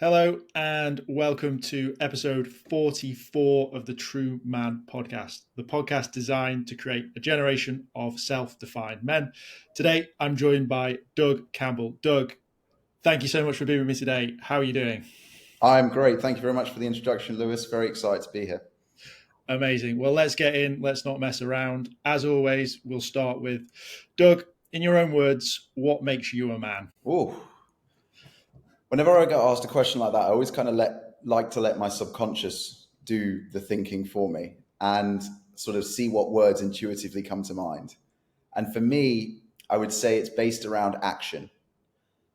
Hello and welcome to episode 44 of the TRUUMAN Podcast, the podcast designed to create a generation of self-defined men. Today, I'm joined by Doug Campbell. Doug, thank you so much for being with me today. How are you doing? I'm great. Thank you very much for the introduction, Lewis. Very excited to be here. Amazing. Well, let's get in. Let's not mess around. As always, we'll start with Doug, in your own words, what makes you a man? Ooh. Whenever I get asked a question like that, I always kind of like to let my subconscious do the thinking for me and sort of see what words intuitively come to mind. And for me, I would say it's based around action.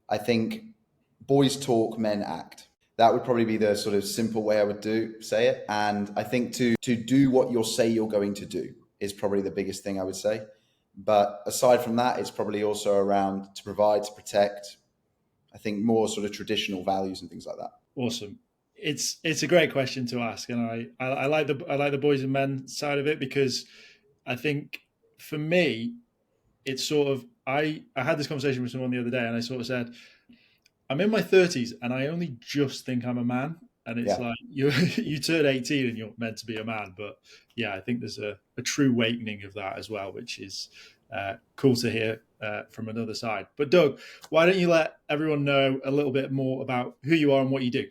I think boys talk, men act. That would probably be the sort of simple way I would say it. And I think to do what you'll say you're going to do is probably the biggest thing I would say. But aside from that, it's probably also around to provide, to protect. I think more sort of traditional values and things like that. Awesome. It's a great question to ask, and I like the boys and men side of it, because I think for me, it's sort of I had this conversation with someone the other day, and I sort of said, I'm in my 30s and I only just think I'm a man. And it's like you turn 18 and you're meant to be a man. But yeah, I think there's a true awakening of that as well, which is cool to hear from another side. But Doug, why don't you let everyone know a little bit more about who you are and what you do?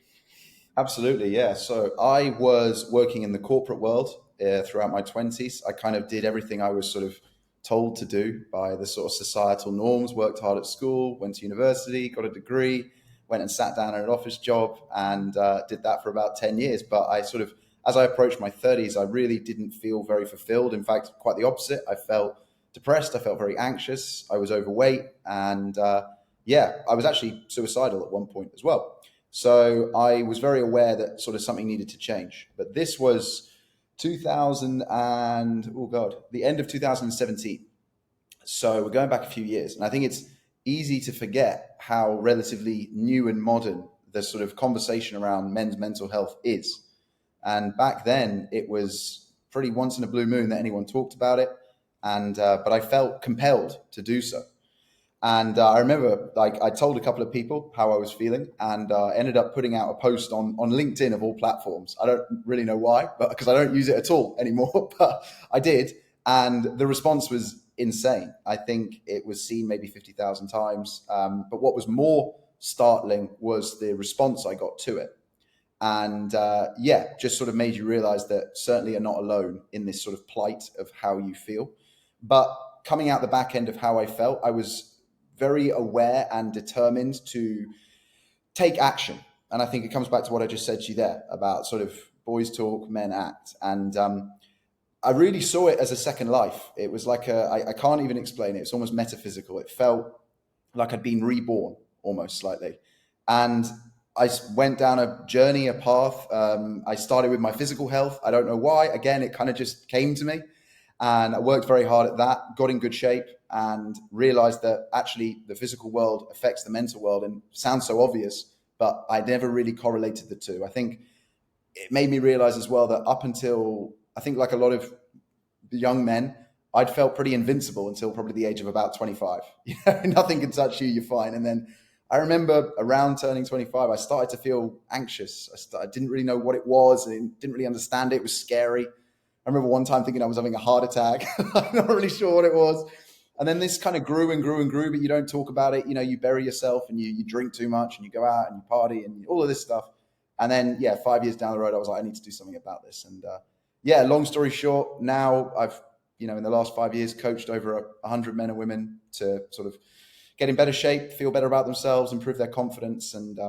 Absolutely, yeah. So I was working in the corporate world throughout my 20s. I kind of did everything I was sort of told to do by the sort of societal norms, worked hard at school, went to university, got a degree, went and sat down at an office job and did that for about 10 years. But I sort of, as I approached my 30s, I really didn't feel very fulfilled. In fact, quite the opposite. I felt depressed. I felt very anxious. I was overweight. And I was actually suicidal at one point as well. So I was very aware that sort of something needed to change. But this was the end of 2017. So we're going back a few years. And I think it's easy to forget how relatively new and modern the sort of conversation around men's mental health is. And back then it was pretty once in a blue moon that anyone talked about it. And but I felt compelled to do so. And I remember, I told a couple of people how I was feeling, and ended up putting out a post on LinkedIn of all platforms. I don't really know why, but because I don't use it at all anymore, but I did. And the response was insane. I think it was seen maybe 50,000 times. But what was more startling was the response I got to it. And just sort of made you realize that certainly you're not alone in this sort of plight of how you feel. But coming out the back end of how I felt, I was very aware and determined to take action. And I think it comes back to what I just said to you there about sort of boys talk, men act. And I really saw it as a second life. It was like I can't even explain it. It's almost metaphysical. It felt like I'd been reborn almost slightly. And I went down a journey, a path. I started with my physical health. I don't know why. Again, it kind of just came to me. And I worked very hard at that, got in good shape, and realized that actually the physical world affects the mental world. And it sounds so obvious, but I never really correlated the two. I think it made me realize as well that up until, I think like a lot of young men, I'd felt pretty invincible until probably the age of about 25. Nothing can touch you, you're fine. And then I remember around turning 25, I started to feel anxious. I didn't really know what it was. I didn't really understand it. It was scary. I remember one time thinking I was having a heart attack. I'm not really sure what it was. And then this kind of grew and grew and grew, but you don't talk about it. You bury yourself and you drink too much and you go out and you party and all of this stuff. And then, 5 years down the road, I was like, I need to do something about this. And long story short, now I've, in the last 5 years, coached over 100 men and women to sort of get in better shape, feel better about themselves, improve their confidence, and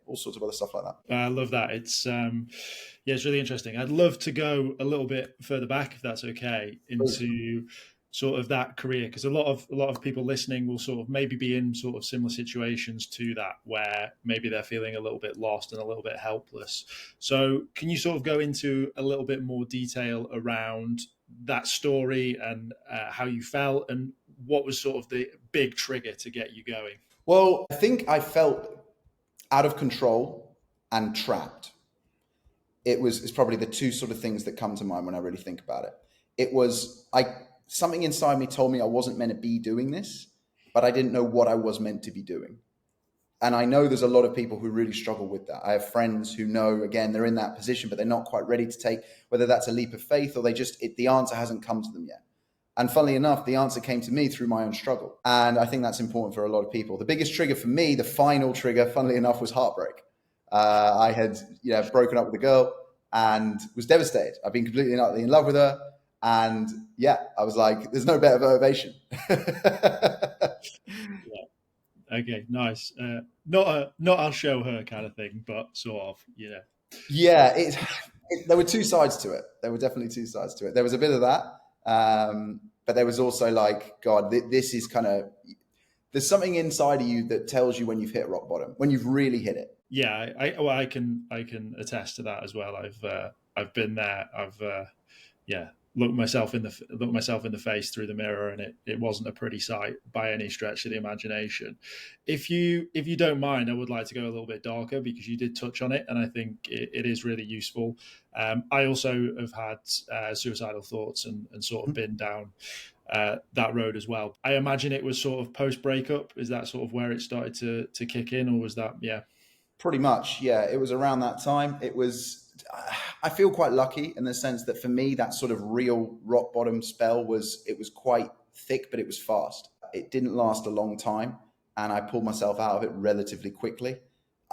all sorts of other stuff like that. I love that. It's it's really interesting. I'd love to go a little bit further back, if that's okay, into sort of that career, because a lot of people listening will sort of maybe be in sort of similar situations to that, where maybe they're feeling a little bit lost and a little bit helpless. So can you sort of go into a little bit more detail around that story and how you felt and what was sort of the big trigger to get you going? Well, I think I felt out of control and trapped. It's probably the two sort of things that come to mind when I really think about it. It was something inside me told me I wasn't meant to be doing this, but I didn't know what I was meant to be doing. And I know there's a lot of people who really struggle with that. I have friends who know, again, they're in that position, but they're not quite ready to take, whether that's a leap of faith or the answer hasn't come to them yet. And funnily enough, the answer came to me through my own struggle. And I think that's important for a lot of people. The biggest trigger for me, the final trigger, funnily enough, was heartbreak. I had broken up with a girl and was devastated. I've been completely and utterly in love with her. And I was like, there's no better motivation. Okay, nice. Not I'll show her kind of thing, but sort of, Yeah, there were two sides to it. There were definitely two sides to it. There was a bit of that. But there was also like, God, this is there's something inside of you that tells you when you've hit rock bottom, when you've really hit it. Yeah, I can attest to that as well. I've been there. I've looked myself in the face through the mirror, and it wasn't a pretty sight by any stretch of the imagination. If you don't mind, I would like to go a little bit darker because you did touch on it, and I think it is really useful. I also have had suicidal thoughts and sort of been down that road as well. I imagine it was sort of post breakup. Is that sort of where it started to kick in, or was that Pretty much, yeah. It was around that time. I feel quite lucky in the sense that for me, that sort of real rock bottom spell was quite thick, but it was fast. It didn't last a long time, and I pulled myself out of it relatively quickly.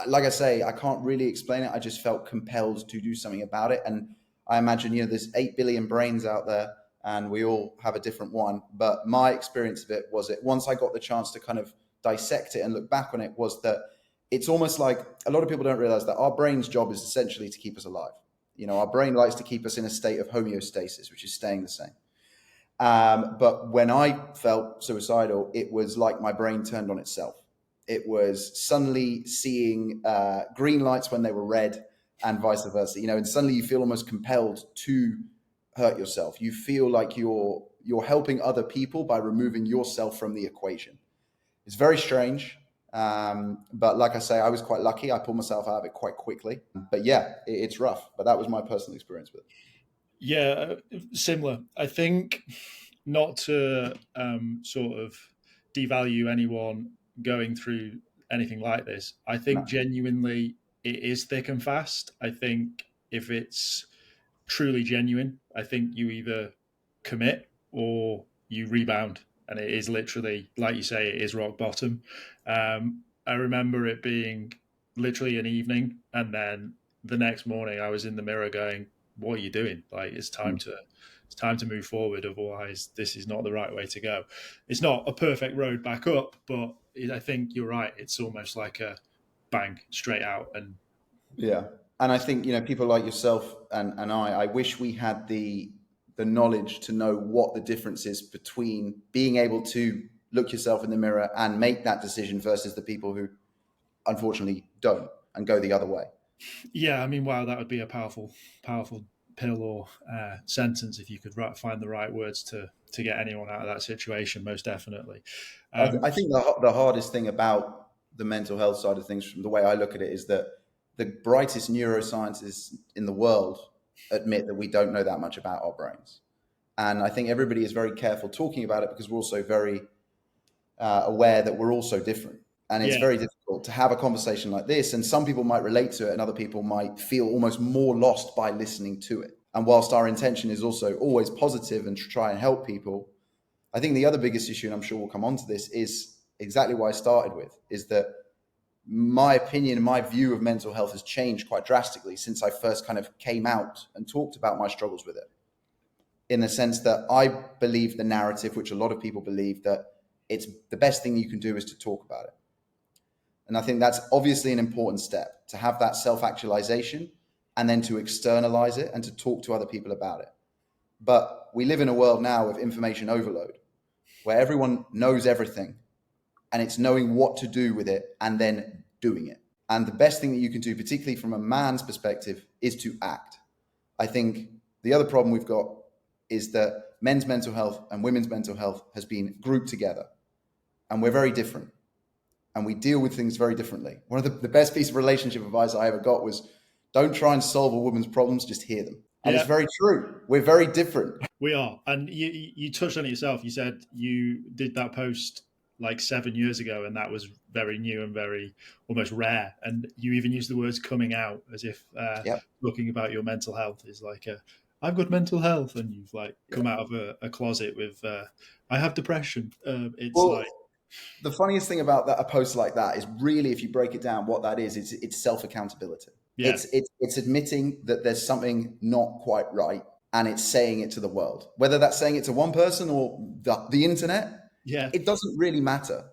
Like I say, I can't really explain it. I just felt compelled to do something about it. And I imagine, there's 8 billion brains out there and we all have a different one. But my experience of it was once I got the chance to kind of dissect it and look back on it, was that it's almost like a lot of people don't realize that our brain's job is essentially to keep us alive. Our brain likes to keep us in a state of homeostasis, which is staying the same. But when I felt suicidal, it was like my brain turned on itself. It was suddenly seeing green lights when they were red and vice versa, and suddenly you feel almost compelled to hurt yourself. You feel like you're helping other people by removing yourself from the equation. It's very strange. But like I say, I was quite lucky. I pulled myself out of it quite quickly. But it's rough. But that was my personal experience with it. Yeah, similar. I think not to sort of devalue anyone going through anything like this. I think genuinely it is thick and fast. I think if it's truly genuine, I think you either commit or you rebound. And it is literally, like you say, it is rock bottom. I remember it being literally an evening, and then the next morning I was in the mirror going, what are you doing? Like, it's time to move forward. Otherwise, this is not the right way to go. It's not a perfect road back up, but I think you're right. It's almost like a bang straight out. And I think, people like yourself and I wish we had the knowledge to know what the difference is between being able to look yourself in the mirror and make that decision versus the people who unfortunately don't and go the other way. Yeah, I mean, wow, that would be a powerful pill or sentence if you could find the right words to get anyone out of that situation, most definitely. I think the hardest thing about the mental health side of things, from the way I look at it, is that the brightest neuroscientists in the world admit that we don't know that much about our brains. And I think everybody is very careful talking about it because we're also very aware that we're also different. And it's very difficult to have a conversation like this. And some people might relate to it and other people might feel almost more lost by listening to it. And whilst our intention is also always positive and to try and help people, I think the other biggest issue, and I'm sure we'll come on to this, is exactly what I started with, is that my opinion and my view of mental health has changed quite drastically since I first kind of came out and talked about my struggles with it. In the sense that I believe the narrative, which a lot of people believe, that it's the best thing you can do is to talk about it. And I think that's obviously an important step, to have that self-actualization and then to externalize it and to talk to other people about it. But we live in a world now of information overload, where everyone knows everything, and it's knowing what to do with it and then doing it. And the best thing that you can do, particularly from a man's perspective, is to act. I think the other problem we've got is that men's mental health and women's mental health has been grouped together, and we're very different, and we deal with things very differently. One of the best piece of relationship advice I ever got was, don't try and solve a woman's problems, just hear them. And it's very true. We're very different. We are. And you touched on it yourself. You said you did that post like 7 years ago, and that was very new and very almost rare. And you even use the words coming out as if Yep. talking about your mental health is like I've got mental health, and you've like come out of a closet with I have depression. It's Well, like, the funniest thing about that, a post like that, is really, if you break it down, what that is it's self accountability. yeah, It's admitting that there's something not quite right, and it's saying it to the world. Whether that's saying it to one person or the internet, yeah, it doesn't really matter.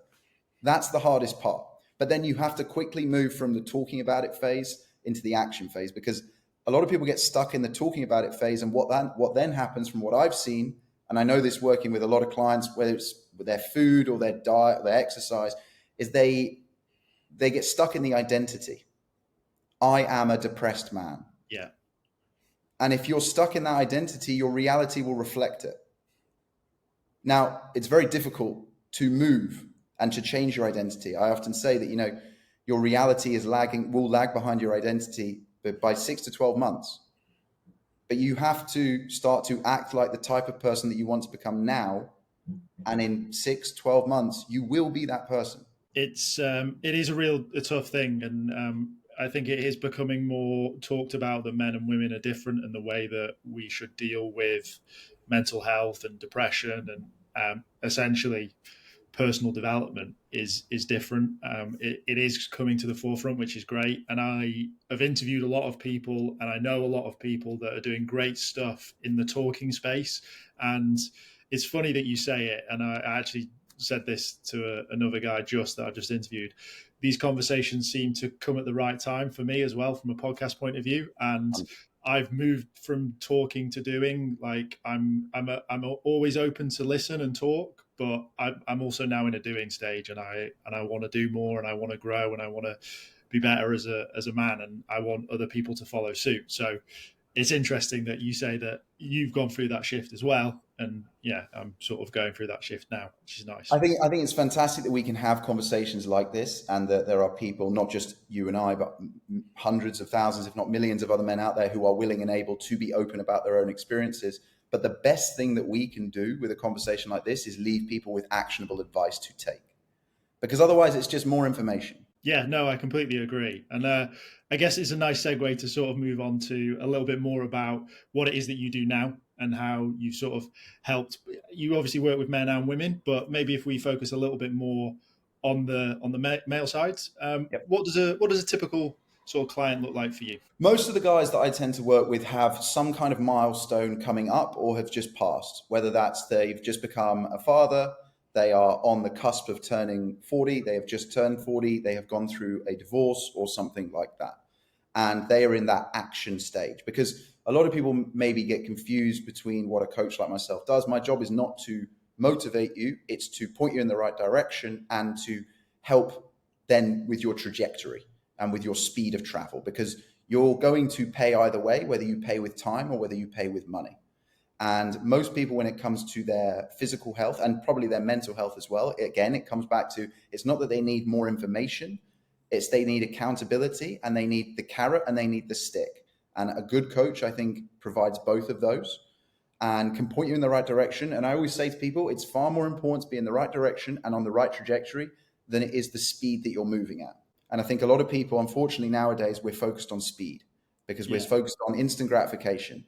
That's the hardest part. But then you have to quickly move from the talking about it phase into the action phase, because a lot of people get stuck in the talking about it phase. And what then happens, from what I've seen, and I know this working with a lot of clients, whether it's with their food or their diet or their exercise, is they get stuck in the identity. I am a depressed man. yeah. And if you're stuck in that identity, your reality will reflect it. Now, it's very difficult to move and to change your identity. I often say that, your reality will lag behind your identity by 6 to 12 months. But you have to start to act like the type of person that you want to become now. And in 6, 12 months, you will be that person. It is a tough thing. And I think it is becoming more talked about that men and women are different, and the way that we should deal with mental health and depression and essentially personal development is different. It is coming to the forefront, which is great. And I have interviewed a lot of people, and I know a lot of people that are doing great stuff in the talking space. And it's funny that you say it. And I actually said this to another guy that I just interviewed. These conversations seem to come at the right time for me as well, from a podcast point of view. And I've moved from talking to doing. Like I'm always open to listen and talk, but I'm also now in a doing stage, and I want to do more, and I want to grow, and I want to be better as a man, and I want other people to follow suit. So it's interesting that you say that you've gone through that shift as well. And yeah, I'm sort of going through that shift now, which is nice. I think it's fantastic that we can have conversations like this, and that there are people, not just you and I, but hundreds of thousands, if not millions of other men out there who are willing and able to be open about their own experiences. But the best thing that we can do with a conversation like this is leave people with actionable advice to take, because otherwise it's just more information. Yeah, no, I completely agree. And I guess it's a nice segue to sort of move on to a little bit more about what it is that you do now, and how you've sort of helped. You obviously work with men and women, but maybe if we focus a little bit more on the male side, Yep. what does a typical sort of client look like for you? Most of the guys that I tend to work with have some kind of milestone coming up, or have just passed, whether that's they've just become a father, they are on the cusp of turning 40, they have just turned 40, they have gone through a divorce or something like that. And they are in that action stage, because a lot of people maybe get confused between what a coach like myself does. My job is not to motivate you, it's to point you in the right direction and to help then with your trajectory and with your speed of travel, because you're going to pay either way, whether you pay with time or whether you pay with money. And most people, when it comes to their physical health and probably their mental health as well, again, it comes back to, it's not that they need more information, it's they need accountability, and they need the carrot and they need the stick. And a good coach, I think, provides both of those and can point you in the right direction. And I always say to people, it's far more important to be in the right direction and on the right trajectory than it is the speed that you're moving at. And I think a lot of people, unfortunately, nowadays, we're focused on speed because we're focused on instant gratification.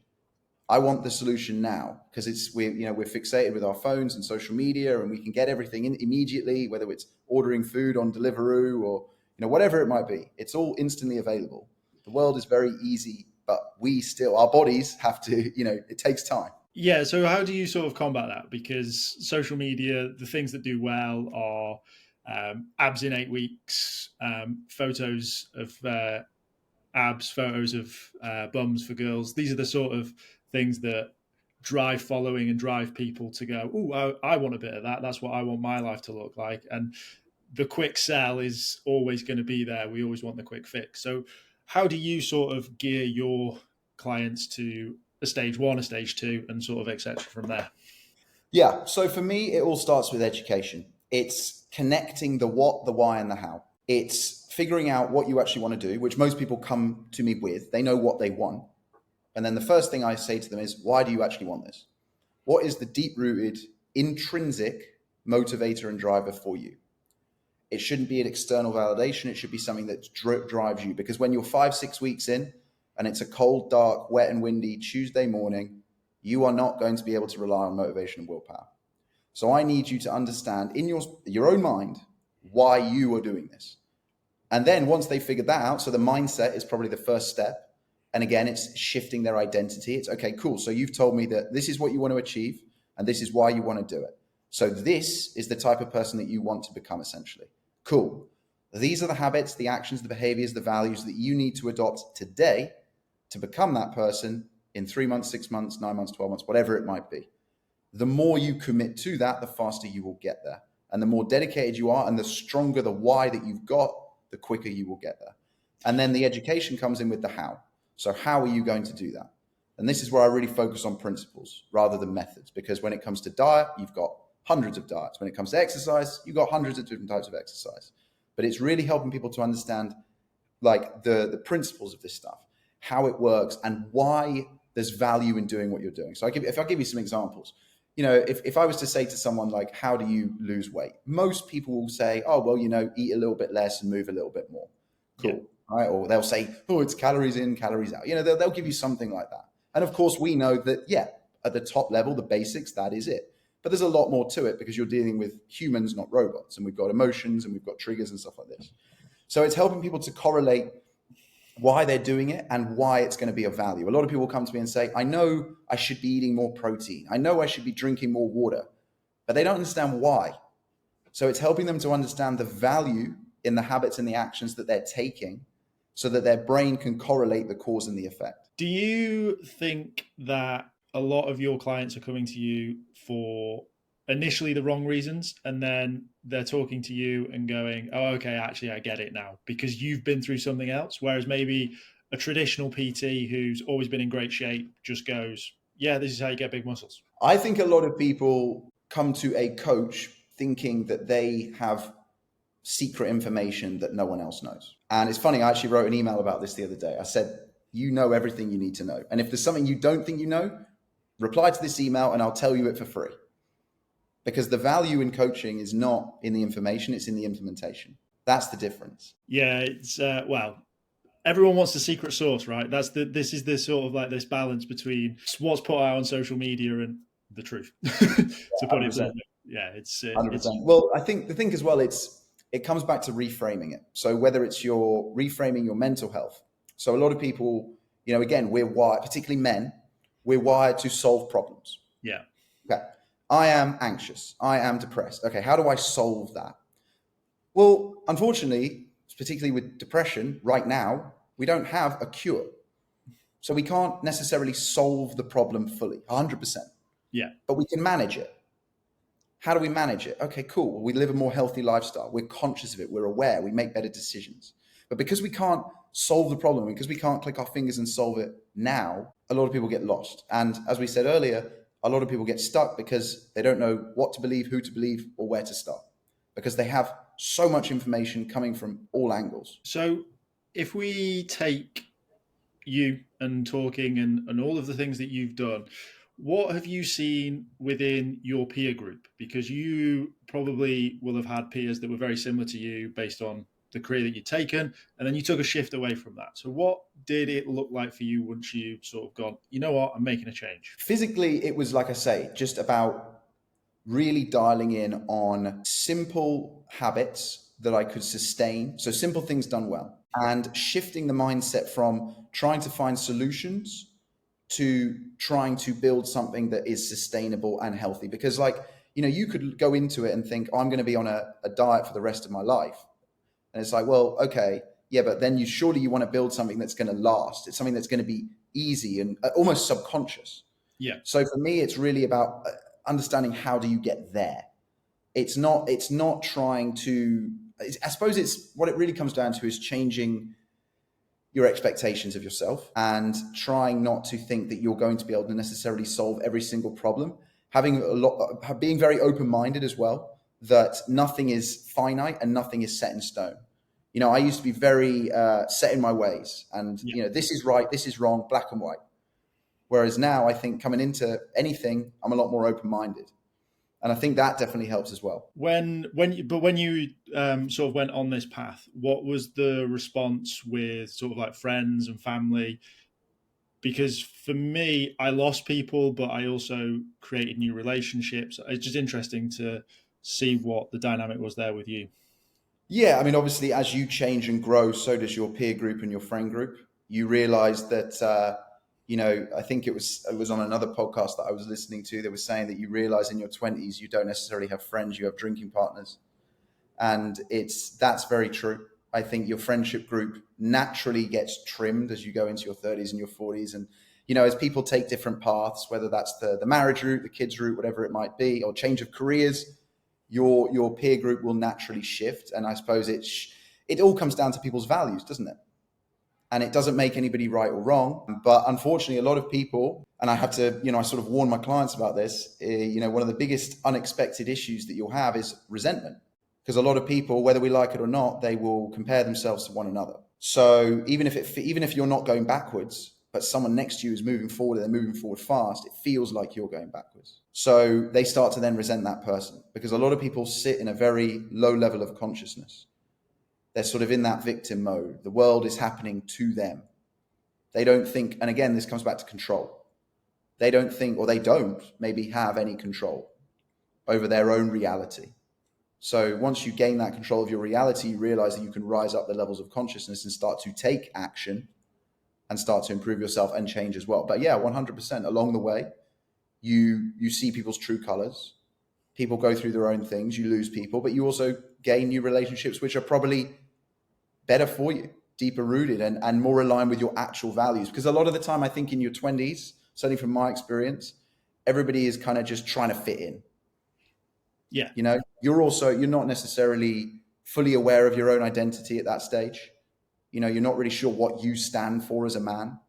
I want the solution now, because we're fixated with our phones and social media, and we can get everything in immediately, whether it's ordering food on Deliveroo or whatever it might be. It's all instantly available. The world is very easy, but our bodies have to, it takes time. Yeah. So how do you sort of combat that? Because social media, the things that do well are abs in 8 weeks, photos of abs, photos of bums for girls. These are the sort of things that drive following and drive people to go, oh, I want a bit of that. That's what I want my life to look like. And the quick sell is always going to be there. We always want the quick fix. So how do you sort of gear your clients to a stage 1, a stage 2, and sort of et cetera from there? Yeah. So for me, it all starts with education. It's connecting the what, the why, and the how. It's figuring out what you actually want to do, which most people come to me with. They know what they want. And then the first thing I say to them is, why do you actually want this? What is the deep-rooted, intrinsic motivator and driver for you. It shouldn't be an external validation. It should be something that drives you, because when you're 5-6 weeks in and it's a cold, dark, wet and windy Tuesday morning, you are not going to be able to rely on motivation and willpower. So I need you to understand in your own mind why you are doing this. And then once they figured that out, so the mindset is probably the first step. And again, it's shifting their identity. It's okay, cool. So you've told me that this is what you want to achieve and this is why you want to do it. So this is the type of person that you want to become, essentially. Cool. These are the habits, the actions, the behaviors, the values that you need to adopt today to become that person in 3 months, 6 months, 9 months, 12 months, whatever it might be. The more you commit to that, the faster you will get there. And the more dedicated you are and the stronger the why that you've got, the quicker you will get there. And then the education comes in with the how. So how are you going to do that? And this is where I really focus on principles rather than methods, because when it comes to diet, you've got hundreds of diets. When it comes to exercise, you've got hundreds of different types of exercise. But it's really helping people to understand like the principles of this stuff, how it works and why there's value in doing what you're doing. So if I give you some examples, if I was to say to someone like, how do you lose weight? Most people will say, oh, well, eat a little bit less and move a little bit more. Cool. Yeah. Right? Or they'll say, oh, it's calories in, calories out. They'll give you something like that. And of course, we know that, at the top level, the basics, that is it. But there's a lot more to it because you're dealing with humans, not robots. And we've got emotions and we've got triggers and stuff like this. So it's helping people to correlate why they're doing it and why it's going to be of value. A lot of people come to me and say, I know I should be eating more protein. I know I should be drinking more water, but they don't understand why. So it's helping them to understand the value in the habits and the actions that they're taking so that their brain can correlate the cause and the effect. Do you think that a lot of your clients are coming to you for initially the wrong reasons, and then they're talking to you and going, oh, okay, actually, I get it now, because you've been through something else? Whereas maybe a traditional PT who's always been in great shape just goes, yeah, this is how you get big muscles. I think a lot of people come to a coach thinking that they have secret information that no one else knows. And it's funny, I actually wrote an email about this the other day. I said, you know everything you need to know. And if there's something you don't think you know, reply to this email and I'll tell you it for free. Because the value in coaching is not in the information, it's in the implementation. That's the difference. Yeah, it's, everyone wants the secret sauce, right? This is this sort of like this balance between what's put out on social media and the truth. To put it bluntly. Yeah, it's 100%. Well, I think the thing as well, it comes back to reframing it. So whether it's your reframing your mental health. So a lot of people, again, we're wired, particularly men, we're wired to solve problems. Yeah. Okay. I am anxious. I am depressed. Okay. How do I solve that? Well, unfortunately, particularly with depression right now, we don't have a cure. So we can't necessarily solve the problem fully, 100%. Yeah. But we can manage it. How do we manage it? Okay, cool. We live a more healthy lifestyle. We're conscious of it. We're aware. We make better decisions. But because we can't solve the problem, because we can't click our fingers and solve it now, a lot of people get lost. And as we said earlier, a lot of people get stuck because they don't know what to believe, who to believe, or where to start, because they have so much information coming from all angles. So if we take you and talking and all of the things that you've done, what have you seen within your peer group? Because you probably will have had peers that were very similar to you based on the career that you'd taken, and then you took a shift away from that. So what did it look like for you once you sort of gone, you know what, I'm making a change? Physically, it was, like I say, just about really dialing in on simple habits that I could sustain. So simple things done well, and shifting the mindset from trying to find solutions to trying to build something that is sustainable and healthy. Because you could go into it and think, oh, I'm going to be on a diet for the rest of my life. And it's like, well, okay, yeah, but then you want to build something that's going to last. It's something that's going to be easy and almost subconscious. Yeah. So for me, it's really about understanding how do you get there. It's not trying to, I suppose it's what it really comes down to is changing your expectations of yourself and trying not to think that you're going to be able to necessarily solve every single problem. Being very open-minded as well, that nothing is finite and nothing is set in stone. I used to be very set in my ways and, this is right, this is wrong, black and white. Whereas now I think coming into anything, I'm a lot more open-minded. And I think that definitely helps as well. When you sort of went on this path, what was the response with sort of like friends and family? Because for me, I lost people, but I also created new relationships. It's just interesting to see what the dynamic was there with you. Yeah, I mean, obviously, as you change and grow, so does your peer group and your friend group. You realize that, I think it was on another podcast that I was listening to. They were saying that you realize in your 20s, you don't necessarily have friends, you have drinking partners. And that's very true. I think your friendship group naturally gets trimmed as you go into your 30s and your 40s. And, as people take different paths, whether that's the marriage route, the kids route, whatever it might be, or change of careers, your peer group will naturally shift. And I suppose it all comes down to people's values, doesn't it? And it doesn't make anybody right or wrong. But unfortunately, a lot of people, and I have to, I sort of warn my clients about this, one of the biggest unexpected issues that you'll have is resentment. Because a lot of people, whether we like it or not, they will compare themselves to one another. So even if you're not going backwards, but someone next to you is moving forward and they're moving forward fast, it feels like you're going backwards. So they start to then resent that person, because a lot of people sit in a very low level of consciousness. They're sort of in that victim mode. The world is happening to them. They don't think, and again, this comes back to control. They don't think, or they don't maybe have any control over their own reality. So once you gain that control of your reality, you realize that you can rise up the levels of consciousness and start to take action and start to improve yourself and change as well. But yeah, 100% along the way, you see people's true colors. People go through their own things. You lose people, but you also gain new relationships, which are probably better for you, deeper rooted and more aligned with your actual values. Because a lot of the time, I think in your 20s, certainly from my experience, everybody is kind of just trying to fit in. Yeah. You're not necessarily fully aware of your own identity at that stage. You're not really sure what you stand for as a man.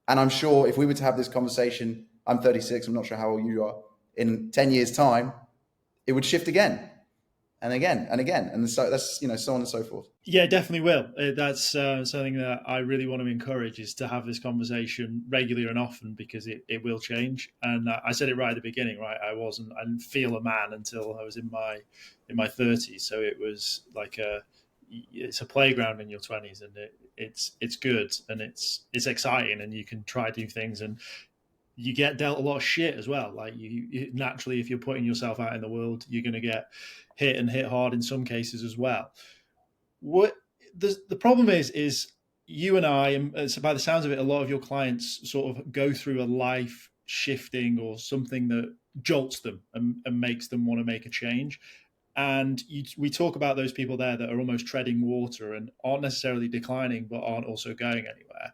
And I'm sure if we were to have this conversation, I'm 36, I'm not sure how old you are, in 10 years time, it would shift again and again and again. And so that's, so on and so forth. Yeah, definitely will. That's something that I really want to encourage, is to have this conversation regularly and often, because it will change. And I said it right at the beginning, right? I didn't feel a man until I was in my 30s. So it was like it's a playground in your 20s, and it's good and it's exciting, and you can try new things, and you get dealt a lot of shit as well. Like you naturally, if you're putting yourself out in the world, you're going to get hit hard in some cases as well. What the problem is you and I, and so by the sounds of it, a lot of your clients sort of go through a life shifting or something that jolts them and makes them want to make a change. And we talk about those people there that are almost treading water and aren't necessarily declining, but aren't also going anywhere.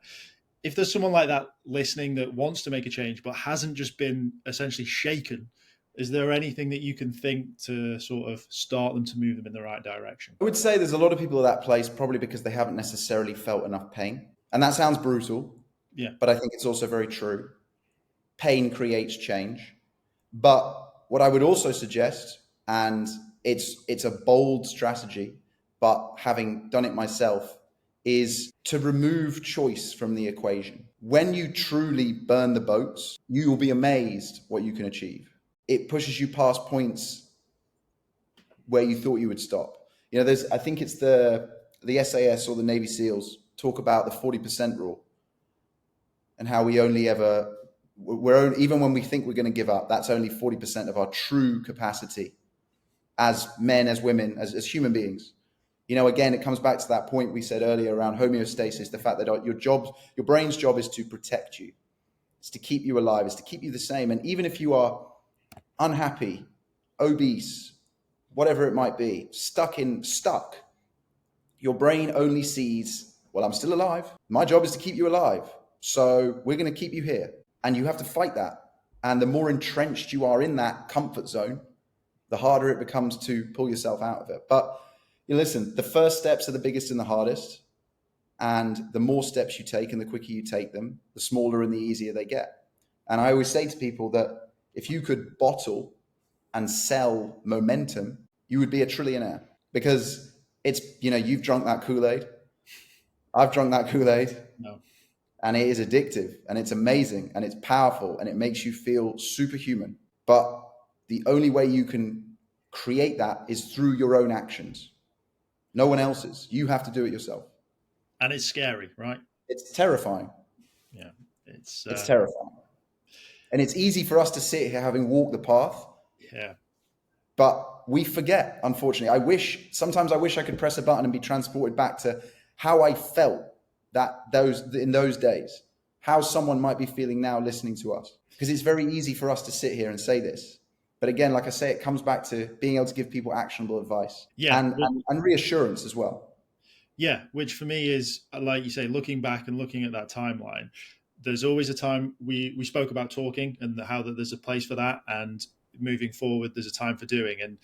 If there's someone like that listening that wants to make a change, but hasn't just been essentially shaken, is there anything that you can think to sort of start them to move them in the right direction? I would say there's a lot of people at that place probably because they haven't necessarily felt enough pain. And that sounds brutal, Yeah. But I think it's also very true. Pain creates change. But what I would also suggest, and it's a bold strategy, but having done it myself, is to remove choice from the equation. When you truly burn the boats, you will be amazed what you can achieve. It pushes you past points where you thought you would stop. I think it's the SAS or the Navy SEALs talk about the 40% rule and how even when we think we're going to give up, that's only 40% of our true capacity as men, as women, as human beings. Again, it comes back to that point we said earlier around homeostasis, the fact that your brain's job is to protect you. It's to keep you alive. It's to keep you the same. And even if you are unhappy, obese, whatever it might be, stuck, your brain only sees, well, I'm still alive. My job is to keep you alive. So we're going to keep you here. And you have to fight that. And the more entrenched you are in that comfort zone, the harder it becomes to pull yourself out of it. But listen, the first steps are the biggest and the hardest. And the more steps you take and the quicker you take them, the smaller and the easier they get. And I always say to people that if you could bottle and sell momentum, you would be a trillionaire, because it's, you've drunk that Kool-Aid. I've drunk that Kool-Aid. No. And it is addictive and it's amazing and it's powerful and it makes you feel superhuman. But the only way you can create that is through your own actions. No one else's. You have to do it yourself. And it's scary, right? It's terrifying. Yeah. It's terrifying. And it's easy for us to sit here having walked the path. Yeah. But we forget, unfortunately. Sometimes I wish I could press a button and be transported back to how I felt in those days, how someone might be feeling now listening to us. Because it's very easy for us to sit here and say this. But again, like I say, it comes back to being able to give people actionable advice and reassurance as well. Yeah, which for me is, like you say, looking back and looking at that timeline, there's always a time we spoke about talking and how that there's a place for that, and moving forward, there's a time for doing. And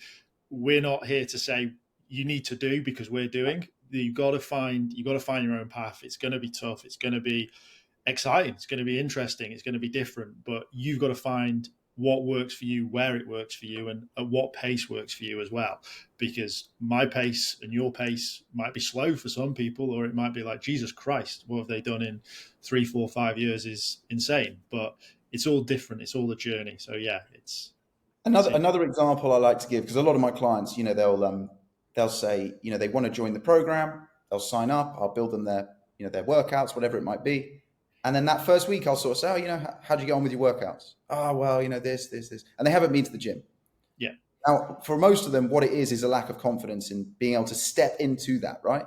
we're not here to say you need to do because we're doing. You've got to find your own path. It's going to be tough. It's going to be exciting. It's going to be interesting. It's going to be different. But you've got to find what works for you, where it works for you, and at what pace works for you as well. Because my pace and your pace might be slow for some people, or it might be like, Jesus Christ, what have they done in 3, 4, 5 years is insane. But it's all different. It's all a journey. So yeah, it's another example I like to give, because a lot of my clients, they'll say, they want to join the program, they'll sign up, I'll build them their workouts, whatever it might be. And then that first week I'll sort of say, how'd you get on with your workouts? Oh, well, this. And they haven't been to the gym. Yeah. Now, for most of them, what it is a lack of confidence in being able to step into that, right?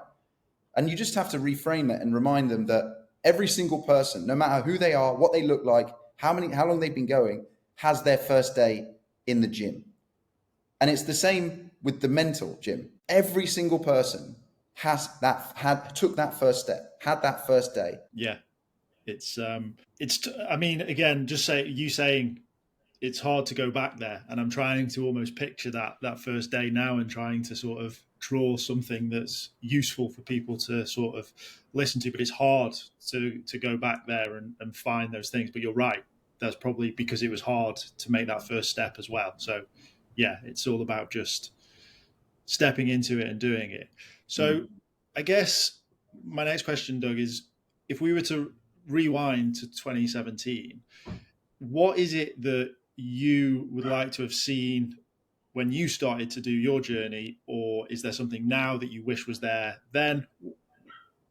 And you just have to reframe it and remind them that every single person, no matter who they are, what they look like, how long they've been going, has their first day in the gym. And it's the same with the mental gym. Every single person took that first step, had that first day. Yeah. Again, just saying it's hard to go back there. And I'm trying to almost picture that first day now and trying to sort of draw something that's useful for people to sort of listen to. But it's hard to go back there and find those things. But you're right. That's probably because it was hard to make that first step as well. So yeah, it's all about just stepping into it and doing it. So I guess my next question, Doug, is if we were to rewind to 2017, what is it that you would like to have seen when you started to do your journey? Or is there something now that you wish was there then?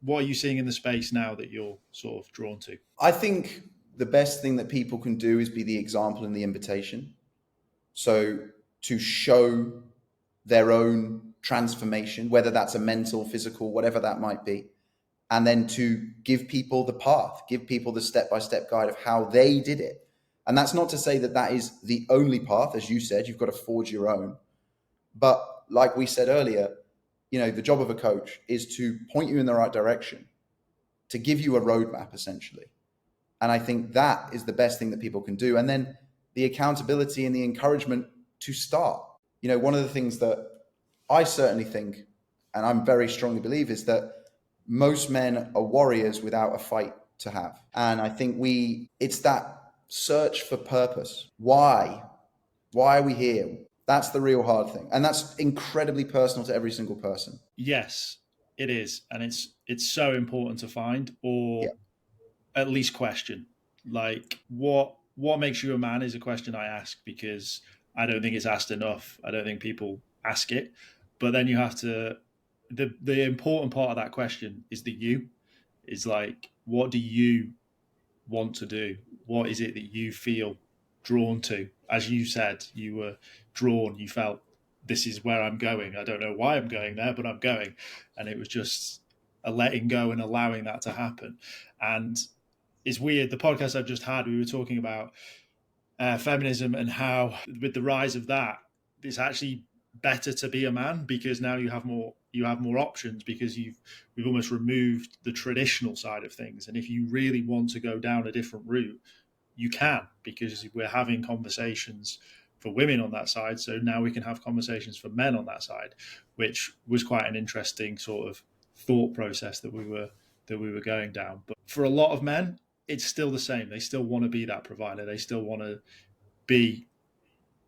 What are you seeing in the space now that you're sort of drawn to? I think the best thing that people can do is be the example and the invitation. So to show their own transformation, whether that's a mental, physical, whatever that might be, and then to give people the path, give people the step-by-step guide of how they did it. And that's not to say that is the only path. As you said, you've got to forge your own. But like we said earlier, the job of a coach is to point you in the right direction, to give you a roadmap, essentially. And I think that is the best thing that people can do. And then the accountability and the encouragement to start. One of the things that I certainly think, and I'm very strongly believe, is that most men are warriors without a fight to have. And I think it's that search for purpose. Why are we here? That's the real hard thing. And that's incredibly personal to every single person. Yes, it is. And it's so important to find, or at least question. Like what makes you a man is a question I ask, because I don't think it's asked enough. I don't think people ask it. But then you have to, the important part of that question is is like, what do you want to do? What is it that you feel drawn to? As you said, you were drawn, you felt, this is where I'm going. I don't know why I'm going there, but I'm going. And it was just a letting go and allowing that to happen. And it's weird. The podcast I've just had, we were talking about feminism and how with the rise of that, it's actually better to be a man, because now you have more options, because we've almost removed the traditional side of things. And if you really want to go down a different route, you can, because we're having conversations for women on that side. So now we can have conversations for men on that side, which was quite an interesting sort of thought process that we were going down. But for a lot of men, it's still the same. They still want to be that provider. They still want to be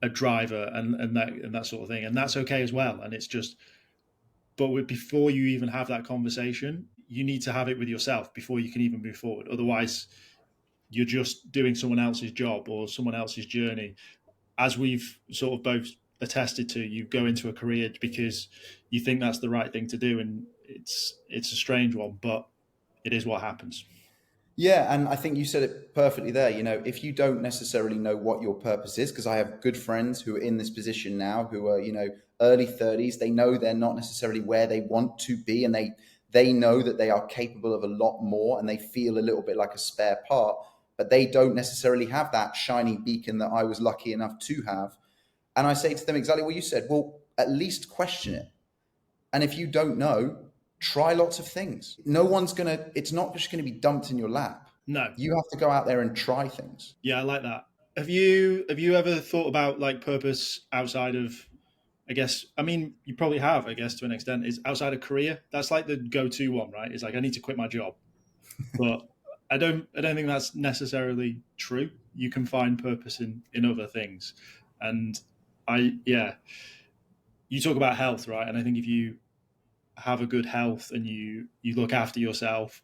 a driver and that sort of thing. And that's okay as well. And it's just, but before you even have that conversation, you need to have it with yourself before you can even move forward. Otherwise, you're just doing someone else's job or someone else's journey. as we've sort of both attested to, you go into a career because you think that's the right thing to do, and it's a strange one, but it is what happens. Yeah, and I think you said it perfectly there. If you don't necessarily know what your purpose is, because I have good friends who are in this position now who are, early 30s, they know they're not necessarily where they want to be, and they know that they are capable of a lot more, and they feel a little bit like a spare part, but they don't necessarily have that shining beacon that I was lucky enough to have. And I say to them exactly what you said. Well, at least question it. And if you don't know, try lots of things. It's not just going to be dumped in your lap. No. You have to go out there and try things. Yeah, I like that. Have you ever thought about like purpose outside of, I guess, I mean, you probably have, I guess, to an extent, is outside of career? That's like the go-to one, right? It's like, I need to quit my job. But I don't think that's necessarily true. You can find purpose in other things. And you talk about health, right? And I think if you have a good health and you look after yourself,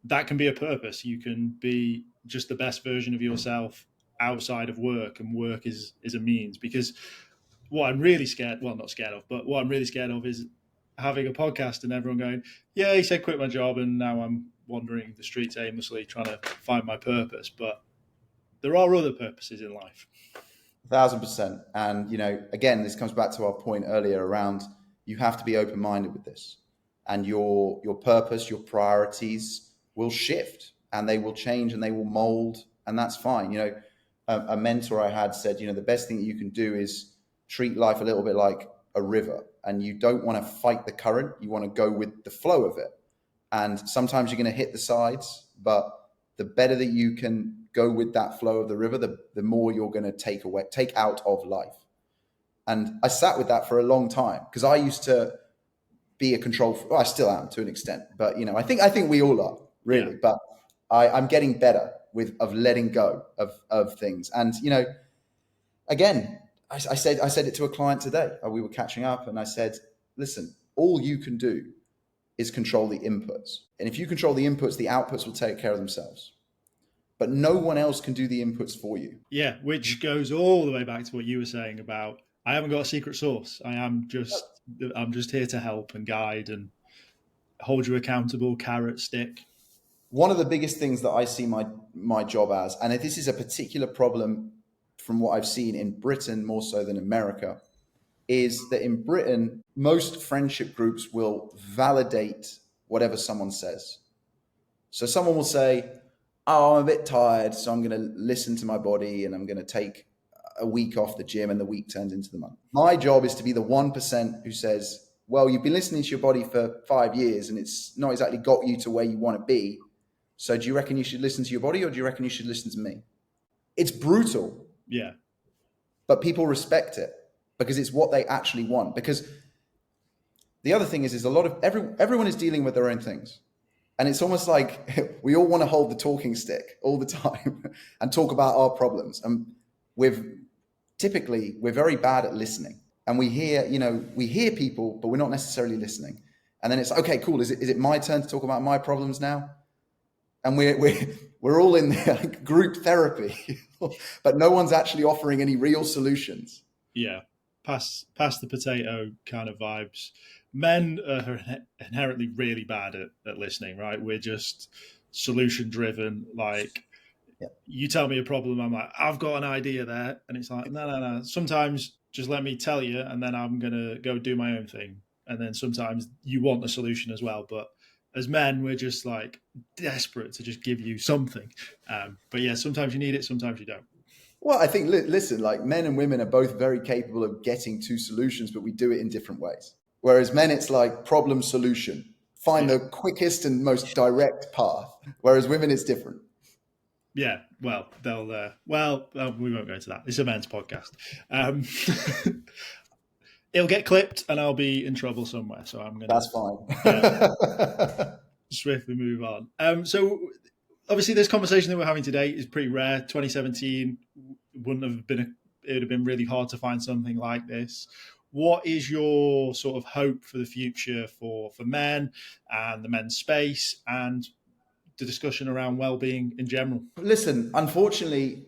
that can be a purpose. You can be just the best version of yourself outside of work, and work is a means. Because what I'm really scared, well, not scared of, but what I'm really scared of is having a podcast and everyone going, yeah, he said quit my job and now I'm wandering the streets aimlessly trying to find my purpose. But there are other purposes in life. 1,000%. And, again, this comes back to our point earlier around you have to be open-minded with this, and your purpose, your priorities will shift and they will change and they will mold, and that's fine. A mentor I had said, the best thing that you can do is treat life a little bit like a river, and you don't want to fight the current. You want to go with the flow of it. And sometimes you're going to hit the sides, but the better that you can go with that flow of the river, the more you're going to take out of life. And I sat with that for a long time, because I used to be a I still am to an extent, but I think we all are, really. Yeah. But I'm getting better of letting go of things. And again, I said it to a client today. We were catching up, and I said, listen, all you can do is control the inputs. And if you control the inputs, the outputs will take care of themselves. But no one else can do the inputs for you. Yeah, which goes all the way back to what you were saying about, I haven't got a secret sauce. I'm just here to help and guide and hold you accountable, carrot, stick. One of the biggest things that I see my job as, and this is a particular problem from what I've seen in Britain more so than America, is that in Britain, most friendship groups will validate whatever someone says. So someone will say, oh, I'm a bit tired, so I'm going to listen to my body and I'm going to take a week off the gym, and the week turns into the month. My job is to be the 1% who says, well, you've been listening to your body for 5 years and it's not exactly got you to where you want to be. So do you reckon you should listen to your body, or do you reckon you should listen to me? It's brutal. Yeah. But people respect it because it's what they actually want. Because the other thing is a lot of everyone is dealing with their own things. And it's almost like we all want to hold the talking stick all the time and talk about our problems. And we're very bad at listening. And we hear people, but we're not necessarily listening. And then it's okay, cool. Is it my turn to talk about my problems now? And we're all in like group therapy, but no one's actually offering any real solutions. Yeah, pass the potato kind of vibes. Men are inherently really bad at listening, right? We're just solution driven. Like, yeah. You tell me a problem, I'm like, I've got an idea there. And it's like, no. Sometimes just let me tell you, and then I'm going to go do my own thing. And then sometimes you want a solution as well. But as men, we're just like desperate to just give you something. But yeah, sometimes you need it, sometimes you don't. Well, I think, listen, like men and women are both very capable of getting to solutions, but we do it in different ways. Whereas men, it's like problem solution. Find the quickest and most direct path. Whereas women, it's different. Yeah, well, we won't go into that. It's a men's podcast. It'll get clipped and I'll be in trouble somewhere. So I'm going to... That's fine. Swiftly move on. So obviously this conversation that we're having today is pretty rare. 2017 it would have been really hard to find something like this. What is your sort of hope for the future for men and the men's space and the discussion around well-being in general? Listen, unfortunately,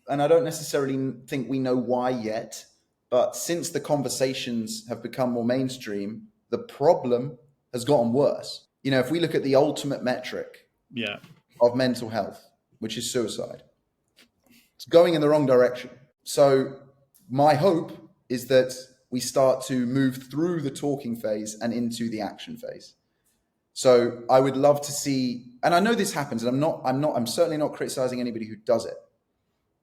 and I don't necessarily think we know why yet, but since the conversations have become more mainstream, the problem has gotten worse. If we look at the ultimate metric of mental health, which is suicide, it's going in the wrong direction. So my hope is that we start to move through the talking phase and into the action phase. So I would love to see, and I know this happens, and I'm certainly not criticizing anybody who does it.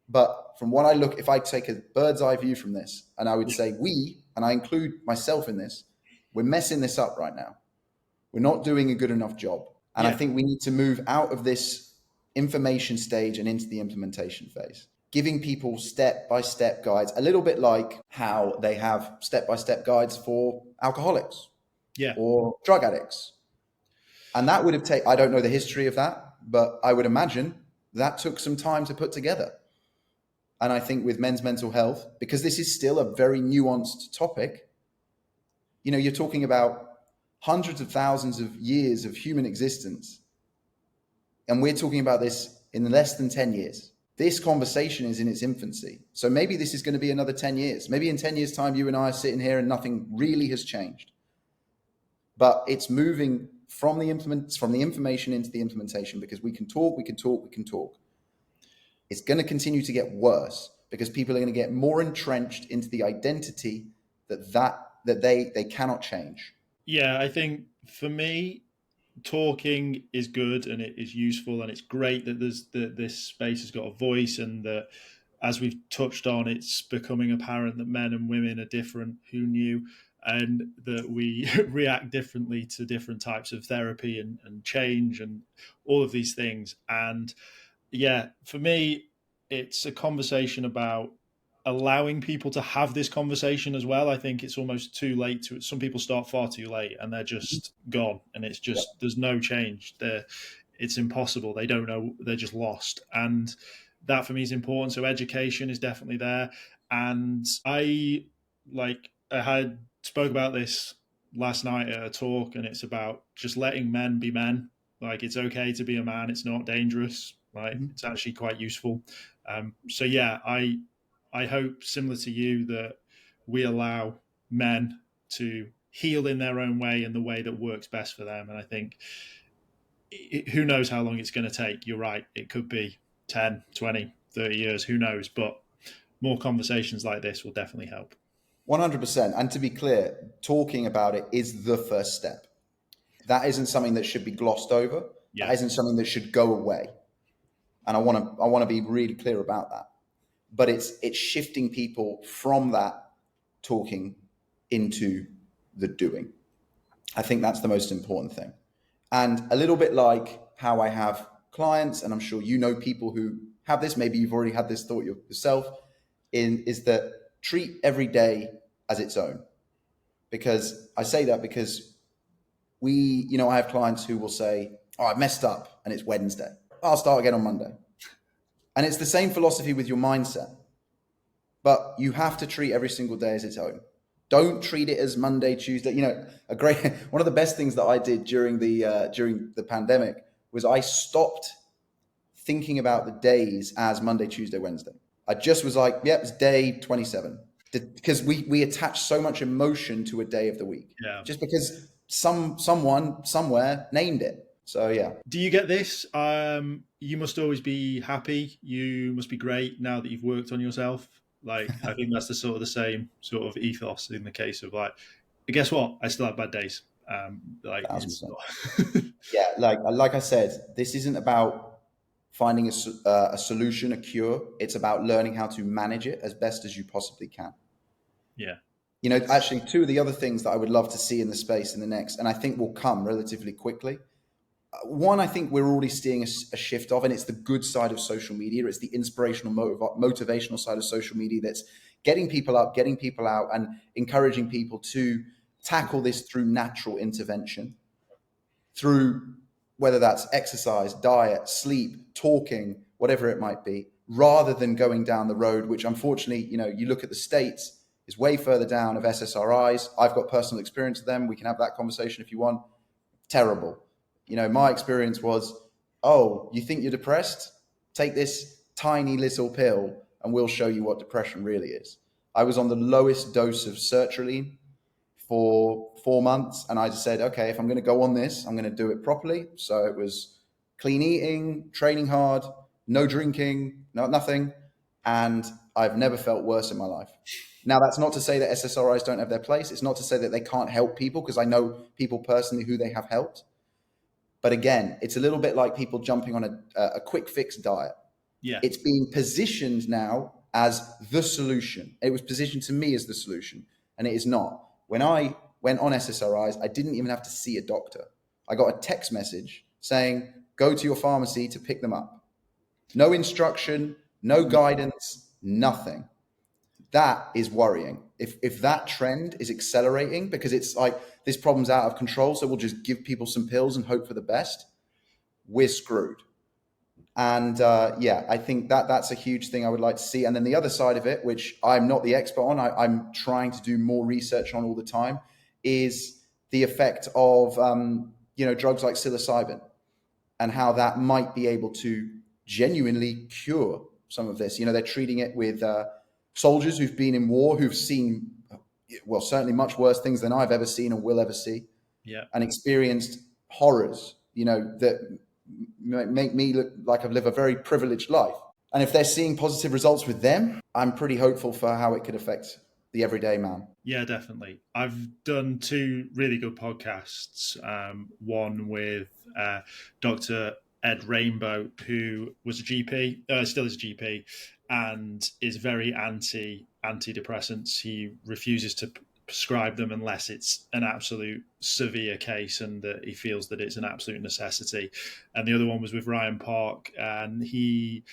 But from what I look, if I take a bird's eye view from this, and I would say and I include myself in this, we're messing this up right now. We're not doing a good enough job. And I think we need to move out of this information stage and into the implementation phase, giving people step-by-step guides, a little bit like how they have step-by-step guides for alcoholics or drug addicts. And that would have I don't know the history of that, but I would imagine that took some time to put together. And I think with men's mental health, because this is still a very nuanced topic, you're talking about hundreds of thousands of years of human existence. And we're talking about this in less than 10 years. This conversation is in its infancy. So maybe this is going to be another 10 years. Maybe in 10 years' time, you and I are sitting here and nothing really has changed. But it's moving from the information into the implementation, because we can talk. It's going to continue to get worse because people are going to get more entrenched into the identity that they cannot change. Yeah, I think for me, talking is good and it is useful, and it's great that this space has got a voice, and that, as we've touched on, it's becoming apparent that men and women are different. Who knew? And that we react differently to different types of therapy and change and all of these things. And for me, it's a conversation about allowing people to have this conversation as well. I think it's almost too late some people start far too late and they're just gone, and it's just, there's no change there. It's impossible. They don't know. They're just lost. And that for me is important. So education is definitely there. And I had spoke about this last night at a talk, and it's about just letting men be men. Like, it's okay to be a man. It's not dangerous. Right. Mm-hmm. It's actually quite useful. I hope, similar to you, that we allow men to heal in their own way, in the way that works best for them. And I think who knows how long it's going to take. You're right. It could be 10, 20, 30 years. Who knows? But more conversations like this will definitely help. 100%. And to be clear, talking about it is the first step. That isn't something that should be glossed over. Yeah. That isn't something that should go away. And I want to be really clear about that. But it's shifting people from that talking into the doing. I think that's the most important thing. And a little bit like how I have clients, and I'm sure you know people who have this, maybe you've already had this thought yourself, is that treat every day as its own. Because I say that because I have clients who will say, oh, I messed up and it's Wednesday. I'll start again on Monday. And it's the same philosophy with your mindset. But you have to treat every single day as its own. Don't treat it as Monday, Tuesday. One of the best things that I did during the pandemic was I stopped thinking about the days as Monday, Tuesday, Wednesday. I just was like, yep, it's day 27. Because we attach so much emotion to a day of the week. Yeah. Just because someone somewhere named it. So yeah. Do you get this? You must always be happy. You must be great now that you've worked on yourself. Like, I think that's the same sort of ethos in the case of, like, guess what? I still have bad days. Yeah, like I said, this isn't about finding a solution, a cure. It's about learning how to manage it as best as you possibly can. Yeah. Actually, two of the other things that I would love to see in the space in the next, and I think will come relatively quickly. One, I think we're already seeing a shift of, and it's the good side of social media. It's the inspirational, motivational side of social media that's getting people up, getting people out, and encouraging people to tackle this through natural intervention, through whether that's exercise, diet, sleep, talking, whatever it might be, rather than going down the road, which unfortunately, you look at the States, is way further down of SSRIs. I've got personal experience with them. We can have that conversation if you want. Terrible. My experience was, oh, you think you're depressed? Take this tiny little pill and we'll show you what depression really is. I was on the lowest dose of sertraline for 4 months. And I just said, okay, if I'm going to go on this, I'm going to do it properly. So it was clean eating, training hard, no drinking, nothing. And I've never felt worse in my life. Now, that's not to say that SSRIs don't have their place. It's not to say that they can't help people, because I know people personally who they have helped. But again, it's a little bit like people jumping on a quick fix diet. Yeah. It's being positioned now as the solution. It was positioned to me as the solution, and it is not. When I went on SSRIs, I didn't even have to see a doctor. I got a text message saying, go to your pharmacy to pick them up. No instruction, no guidance, nothing. That is worrying. If that trend is accelerating, because it's like this problem's out of control, so we'll just give people some pills and hope for the best, we're screwed. And I think that's a huge thing I would like to see. And then the other side of it, which I'm not the expert on, I'm trying to do more research on all the time, is the effect of drugs like psilocybin, and how that might be able to genuinely cure some of this. They're treating it with soldiers who've been in war, who've seen, well, certainly much worse things than I've ever seen or will ever see, and experienced horrors, that make me look like I've lived a very privileged life. And if they're seeing positive results with them, I'm pretty hopeful for how it could affect the everyday man. Yeah, definitely. I've done 2 really good podcasts. One with Dr. Ed Rainbow, who was a GP, still is a GP, and is very antidepressants. He refuses to prescribe them unless it's an absolute severe case and that he feels that it's an absolute necessity. And the other one was with Ryan Park, and he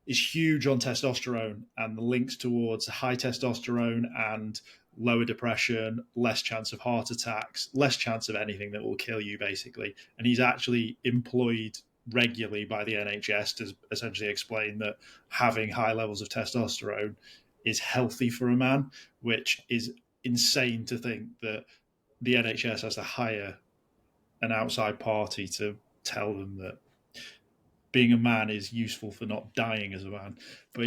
is huge on testosterone and the links towards high testosterone and lower depression, less chance of heart attacks, less chance of anything that will kill you, basically. And he's actually employed regularly by the NHS to essentially explain that having high levels of testosterone is healthy for a man, which is insane to think that the NHS has to hire an outside party to tell them that being a man is useful for not dying as a man. But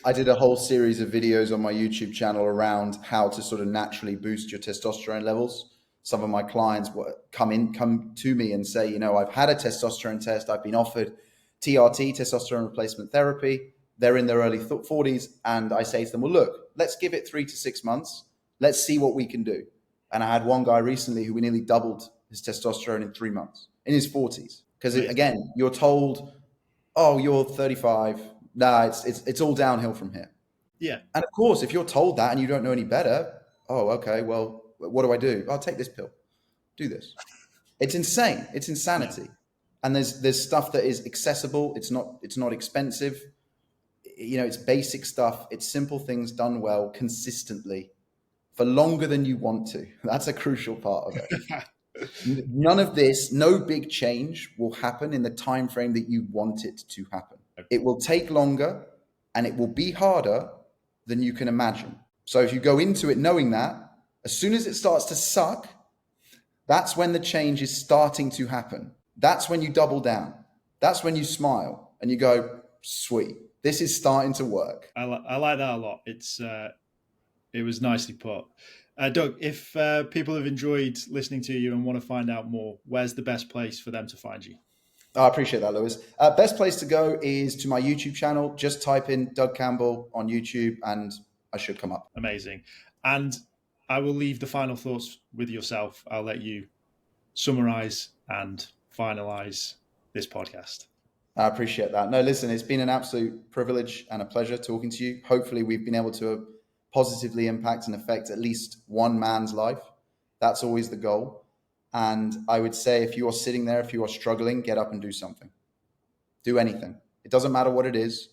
I did a whole series of videos on my YouTube channel around how to sort of naturally boost your testosterone levels. Some of my clients come to me and say, I've had a testosterone test. I've been offered TRT, testosterone replacement therapy. They're in their early 40s. And I say to them, well, look, let's give it 3 to 6 months. Let's see what we can do. And I had one guy recently who we nearly doubled his testosterone in 3 months, in his 40s. Because again, you're told, oh, you're 35. Nah, it's all downhill from here. Yeah. And of course, if you're told that and you don't know any better, oh, okay, well, what do? I'll take this pill. Do this. It's insane. It's insanity. Yeah. And there's stuff that is accessible. It's not expensive. It's basic stuff. It's simple things done well, consistently, for longer than you want to. That's a crucial part of it. None of this, no big change will happen in the time frame that you want it to happen. It will take longer and it will be harder than you can imagine. So if you go into it knowing that, as soon as it starts to suck, that's when the change is starting to happen. That's when you double down. That's when you smile and you go, sweet, this is starting to work. I like that a lot. It was nicely put. Doug, if people have enjoyed listening to you and want to find out more, where's the best place for them to find you? I appreciate that, Lewis. Best place to go is to my YouTube channel. Just type in Doug Campbell on YouTube and I should come up. Amazing. And I will leave the final thoughts with yourself. I'll let you summarize and finalize this podcast. I appreciate that. No, listen, it's been an absolute privilege and a pleasure talking to you. Hopefully we've been able to positively impact and affect at least one man's life. That's always the goal. And I would say if you are sitting there, if you are struggling, get up and do something. Do anything. It doesn't matter what it is.